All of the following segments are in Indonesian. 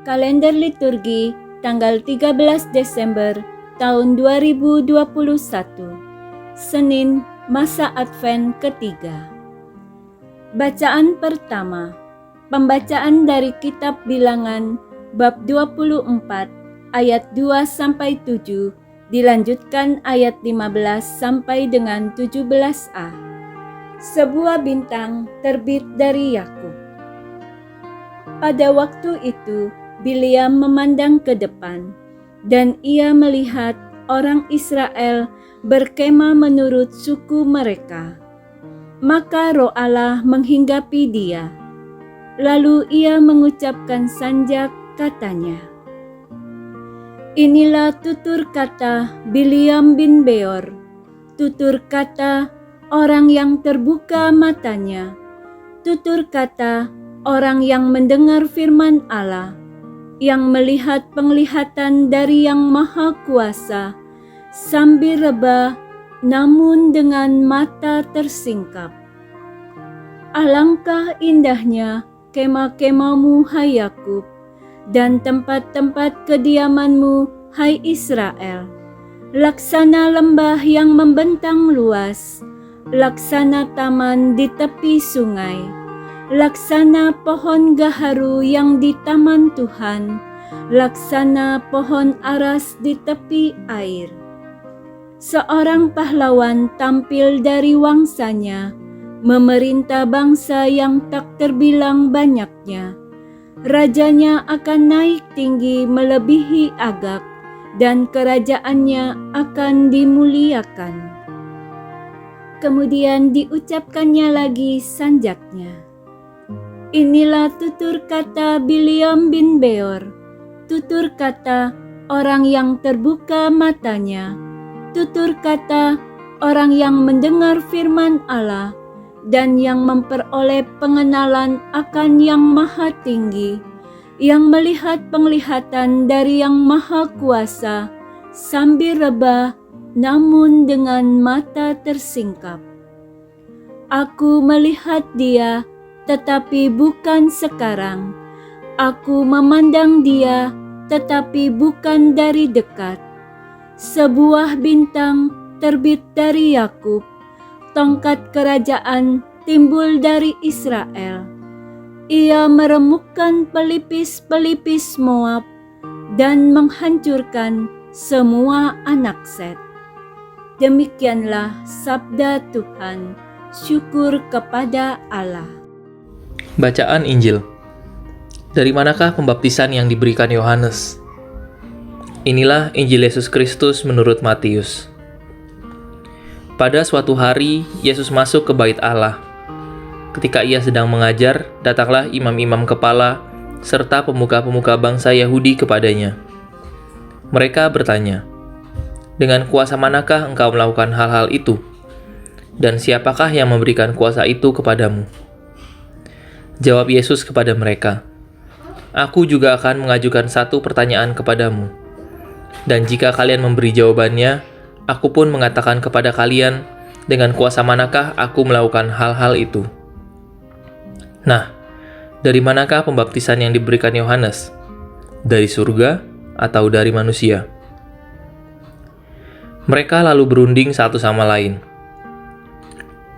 Kalender liturgi tanggal 13 Desember tahun 2021. Senin, masa Advent ketiga. Bacaan pertama. Pembacaan dari kitab Bilangan bab 24 ayat 2 sampai 7 dilanjutkan ayat 15 sampai dengan 17a. Sebuah bintang terbit dari Yakub. Pada waktu itu, Bileam memandang ke depan, dan ia melihat orang Israel berkemah menurut suku mereka. Maka Roh Allah menghinggapi dia. Lalu ia mengucapkan sanjak, katanya, "Inilah tutur kata Bileam bin Beor, tutur kata orang yang terbuka matanya, tutur kata orang yang mendengar firman Allah, yang melihat penglihatan dari Yang Maha Kuasa, sambil rebah namun dengan mata tersingkap. Alangkah indahnya kemah-kemahmu, hai Yakub, dan tempat-tempat kediamanmu, hai Israel. Laksana lembah yang membentang luas, laksana taman di tepi sungai, laksana pohon gaharu yang di taman Tuhan, laksana pohon aras di tepi air. Seorang pahlawan tampil dari wangsanya, memerintah bangsa yang tak terbilang banyaknya. Rajanya akan naik tinggi melebihi Agag, dan kerajaannya akan dimuliakan." Kemudian diucapkannya lagi sanjaknya. "Inilah tutur kata Bileam bin Beor, tutur kata orang yang terbuka matanya, tutur kata orang yang mendengar firman Allah dan yang memperoleh pengenalan akan Yang Maha Tinggi, yang melihat penglihatan dari Yang Maha Kuasa sambil rebah namun dengan mata tersingkap. Aku melihat dia, tetapi bukan sekarang. Aku memandang dia, tetapi bukan dari dekat. Sebuah bintang terbit dari Yakub, tongkat kerajaan timbul dari Israel. Ia meremukkan pelipis-pelipis Moab dan menghancurkan semua anak Set." Demikianlah sabda Tuhan. Syukur kepada Allah. Bacaan Injil. Dari manakah pembaptisan yang diberikan Yohanes? Inilah Injil Yesus Kristus menurut Matius. Pada suatu hari, Yesus masuk ke bait Allah. Ketika ia sedang mengajar, datanglah imam-imam kepala serta pemuka-pemuka bangsa Yahudi kepadanya. Mereka bertanya, "Dengan kuasa manakah engkau melakukan hal-hal itu? Dan siapakah yang memberikan kuasa itu kepadamu?" Jawab Yesus kepada mereka, "Aku juga akan mengajukan satu pertanyaan kepadamu. Dan jika kalian memberi jawabannya, aku pun mengatakan kepada kalian, dengan kuasa manakah aku melakukan hal-hal itu. Nah, dari manakah pembaptisan yang diberikan Yohanes? Dari surga atau dari manusia?" Mereka lalu berunding satu sama lain.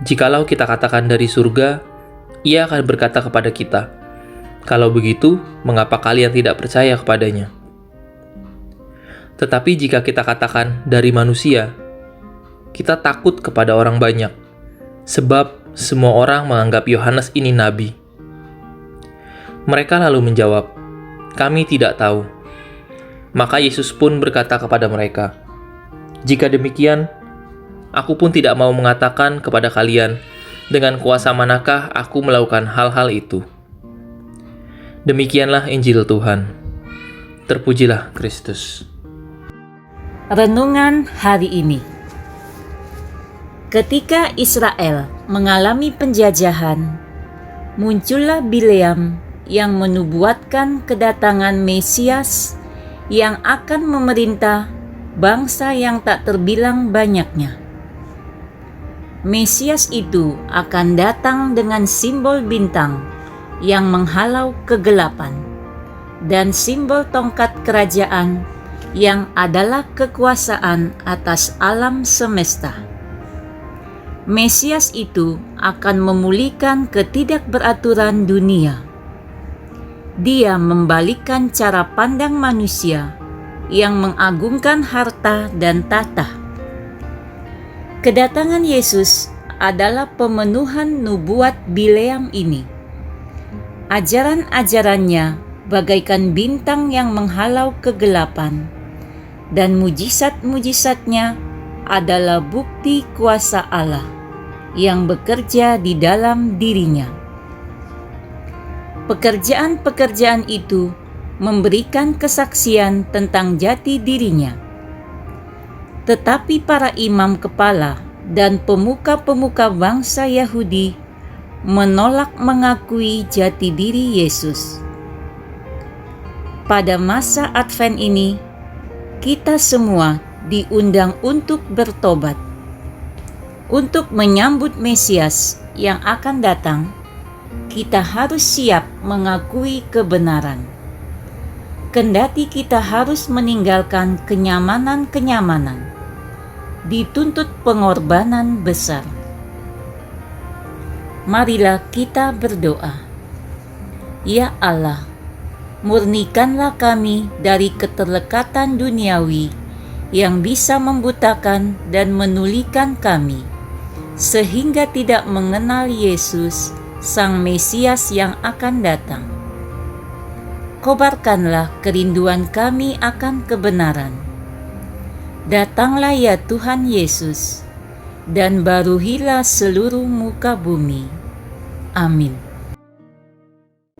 "Jikalau kita katakan dari surga, ia akan berkata kepada kita, 'Kalau begitu, mengapa kalian tidak percaya kepadanya?' Tetapi jika kita katakan dari manusia, kita takut kepada orang banyak, sebab semua orang menganggap Yohanes ini nabi." Mereka lalu menjawab, "Kami tidak tahu." Maka Yesus pun berkata kepada mereka, "Jika demikian, aku pun tidak mau mengatakan kepada kalian, dengan kuasa manakah aku melakukan hal-hal itu." Demikianlah Injil Tuhan. Terpujilah Kristus. Renungan hari ini. Ketika Israel mengalami penjajahan, muncullah Bileam yang menubuatkan kedatangan Mesias yang akan memerintah bangsa yang tak terbilang banyaknya. Mesias itu akan datang dengan simbol bintang yang menghalau kegelapan. dan simbol tongkat kerajaan yang adalah kekuasaan atas alam semesta. Mesias itu akan memulihkan ketidakberaturan dunia. Dia membalikkan cara pandang manusia yang mengagungkan harta dan tahta. Kedatangan Yesus adalah pemenuhan nubuat Bileam ini. Ajaran-ajarannya bagaikan bintang yang menghalau kegelapan, dan mujizat-mujizatnya adalah bukti kuasa Allah yang bekerja di dalam dirinya. Pekerjaan-pekerjaan itu memberikan kesaksian tentang jati dirinya. Tetapi para imam kepala dan pemuka-pemuka bangsa Yahudi menolak mengakui jati diri Yesus. Pada masa Advent ini, kita semua diundang untuk bertobat. Untuk menyambut Mesias yang akan datang, kita harus siap mengakui kebenaran. Kendati kita harus meninggalkan kenyamanan-kenyamanan, dituntut pengorbanan besar. Marilah kita berdoa. Ya Allah, murnikanlah kami dari keterlekatan duniawi yang bisa membutakan dan menulikan kami, sehingga tidak mengenal Yesus, Sang Mesias yang akan datang. Kobarkanlah kerinduan kami akan kebenaran. Datanglah ya Tuhan Yesus, dan baruhilah seluruh muka bumi. Amin.